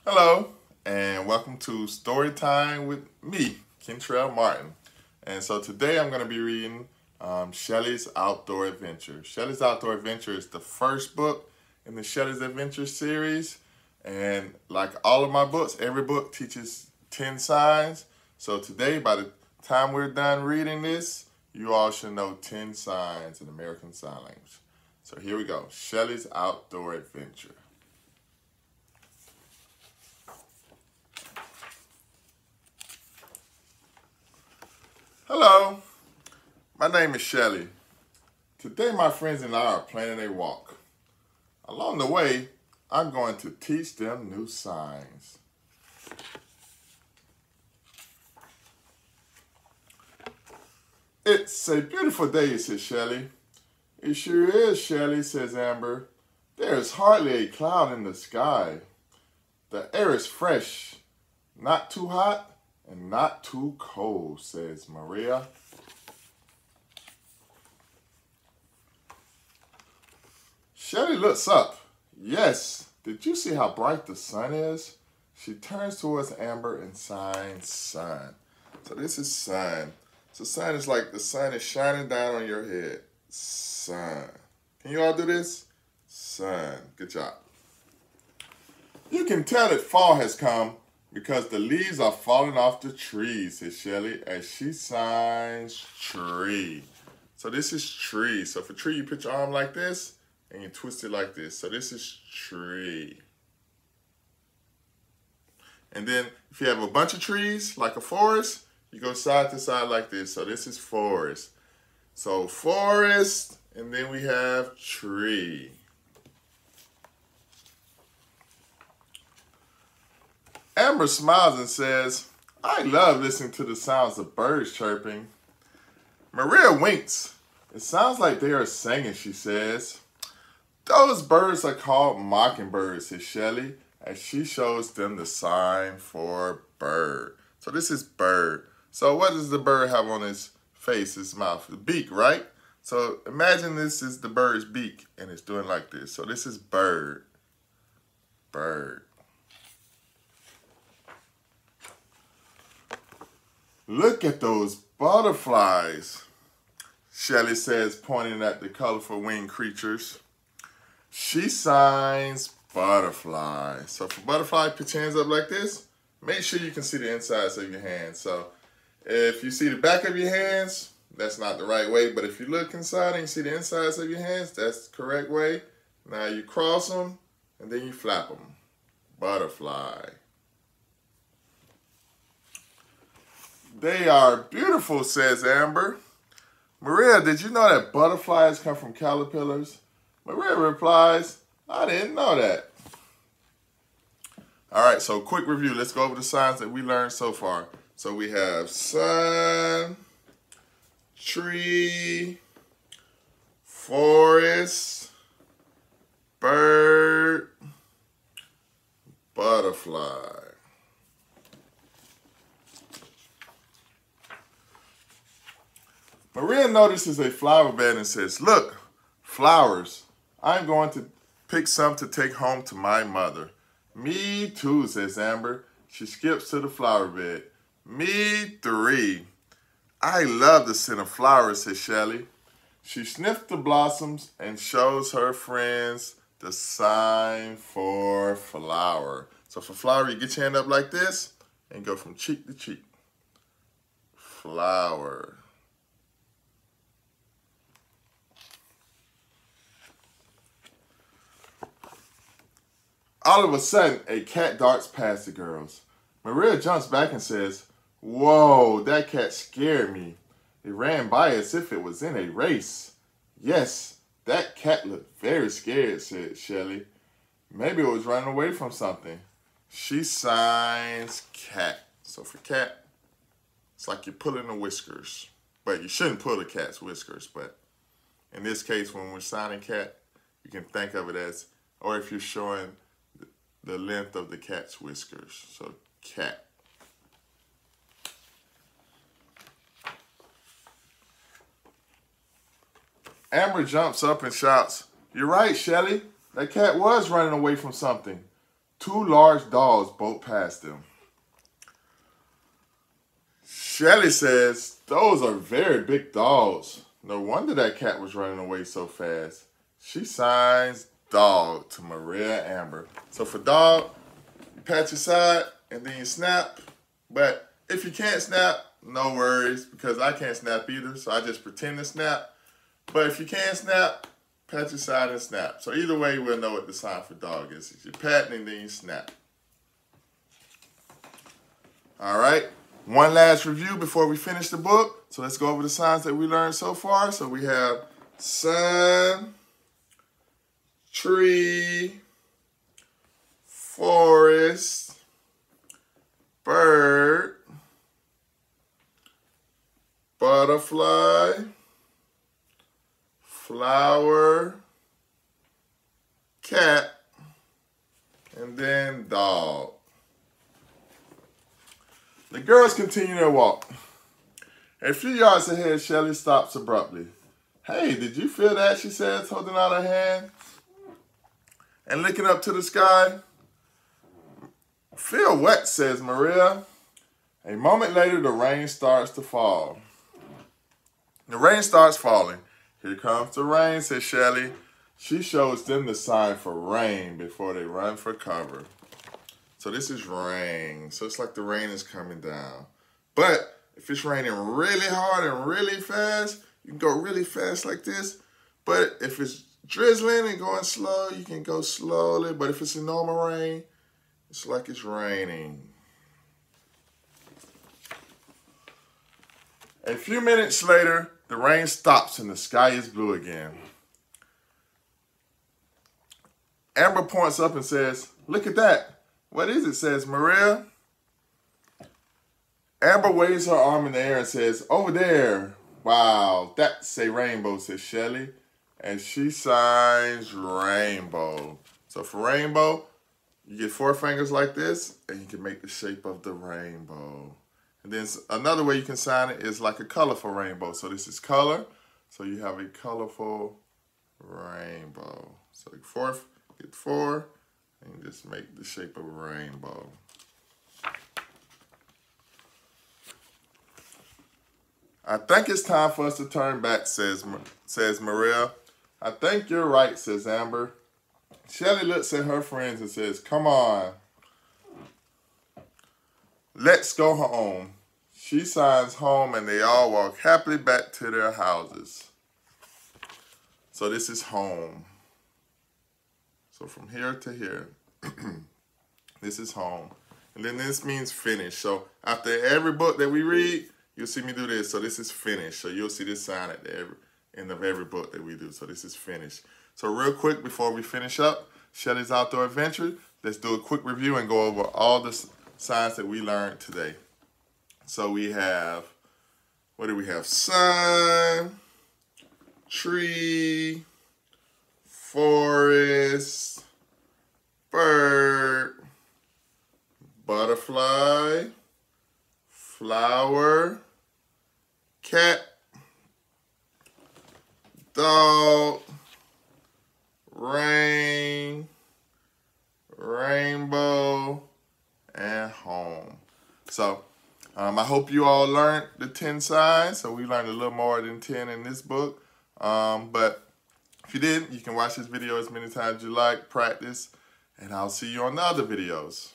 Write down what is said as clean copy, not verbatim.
Hello, and welcome to Story Time with me, Kentrell Martin. And so today I'm going to be reading Shelley's Outdoor Adventure. Shelley's Outdoor Adventure is the first book in the Shelley's Adventure series. And like all of my books, every book teaches 10 signs. So today, by the time we're done reading this, you all should know 10 signs in American Sign Language. So here we go, Shelley's Outdoor Adventure. Hello, my name is Shelley. Today my friends and I are planning a walk. Along the way, I'm going to teach them new signs. It's a beautiful day, says Shelley. It sure is, Shelley, says Amber. There is hardly a cloud in the sky. The air is fresh, not too hot and not too cold, says Maria. Shelley looks up. Yes, did you see how bright the sun is? She turns towards Amber and signs sun. So this is sun. So sun is like the sun is shining down on your head. Sun. Can you all do this? Sun. Good job. You can tell that fall has come because the leaves are falling off the trees, says Shelley as she signs tree. So this is tree. So for tree, you put your arm like this and you twist it like this. So this is tree. And then if you have a bunch of trees, like a forest, you go side to side like this. So this is forest. So forest, and then we have tree. Amber smiles and says, I love listening to the sounds of birds chirping. Maria winks. It sounds like they are singing, she says. Those birds are called mockingbirds, says Shelley, as she shows them the sign for bird. So this is bird. So what does the bird have on his face, his mouth? The beak, right? So imagine this is the bird's beak, and it's doing like this. So this is bird. Bird. Look at those butterflies, Shelley says, pointing at the colorful winged creatures. She signs butterfly. So for butterfly, put your hands up like this. Make sure you can see the insides of your hands. So if you see the back of your hands, that's not the right way. But if you look inside and you see the insides of your hands, that's the correct way. Now you cross them and then you flap them. Butterfly. They are beautiful, says Amber. Maria, did you know that butterflies come from caterpillars? Maria replies, I didn't know that. All right, so quick review. Let's go over the signs that we learned so far. So we have sun, tree, forest, bird, butterfly. Maria notices a flower bed and says, look, flowers. I'm going to pick some to take home to my mother. Me too, says Amber. She skips to the flower bed. Me three. I love the scent of flowers, says Shelley. She sniffs the blossoms and shows her friends the sign for flower. So for flower, you get your hand up like this and go from cheek to cheek. Flower. All of a sudden, a cat darts past the girls. Maria jumps back and says, whoa, that cat scared me. It ran by as if it was in a race. Yes, that cat looked very scared, said Shelley. Maybe it was running away from something. She signs cat. So for cat, it's like you're pulling the whiskers. But you shouldn't pull the cat's whiskers. But in this case, when we're signing cat, you can think of it as, or if you're showing the length of the cat's whiskers. So cat. Amber jumps up and shouts, you're right, Shelley. That cat was running away from something. Two large dogs bolt past them. Shelly says, those are very big dogs. No wonder that cat was running away so fast. She signs dog to Maria Amber. So for dog, you pat your side and then you snap. But if you can't snap, no worries, because I can't snap either, so I just pretend to snap. But if you can't snap, pat your side and snap. So either way, we'll know what the sign for dog is. You pat and then you snap. All right. One last review before we finish the book. So let's go over the signs that we learned so far. So we have sun, tree, forest, bird, butterfly, flower, cat, and then dog. The girls continue their walk. A few yards ahead, Shelly stops abruptly. Hey, did you feel that? She says, holding out her hand and looking up to the sky. Feel wet, says Maria. A moment later, the rain starts to fall. The rain starts falling. Here comes the rain, says Shelly. She shows them the sign for rain before they run for cover. So this is rain. So it's like the rain is coming down. But if it's raining really hard and really fast, you can go really fast like this. But if it's drizzling and going slow, you can go slowly. But if it's a normal rain, it's like it's raining. A few minutes later, the rain stops and the sky is blue again. Amber points up and says, look at that. What is it, says Maria. Amber waves her arm in the air and says, over there. Wow, that's a rainbow, says Shelly. And she signs rainbow. So for rainbow, you get 4 fingers like this, and you can make the shape of the rainbow. And then another way you can sign it is like a colorful rainbow. So this is color. So you have a colorful rainbow. So get 4. And just make the shape of a rainbow. I think it's time for us to turn back, says Maria. I think you're right, says Amber. Shelly looks at her friends and says, come on. Let's go home. She signs home and they all walk happily back to their houses. So this is home. So from here to here, this is home. And then this means finish. So after every book that we read, you'll see me do this. So this is finished. So you'll see this sign at the end of every book that we do. So this is finished. So real quick before we finish up, Shelly's Outdoor Adventure, let's do a quick review and go over all the signs that we learned today. So we have, what do we have? Sun, tree, forest, bird, butterfly, flower, cat, dog, rain, rainbow, and home. So I hope you all learned the 10 signs. So we learned a little more than 10 in this book. But if you didn't, you can watch this video as many times as you like, practice, and I'll see you on the other videos.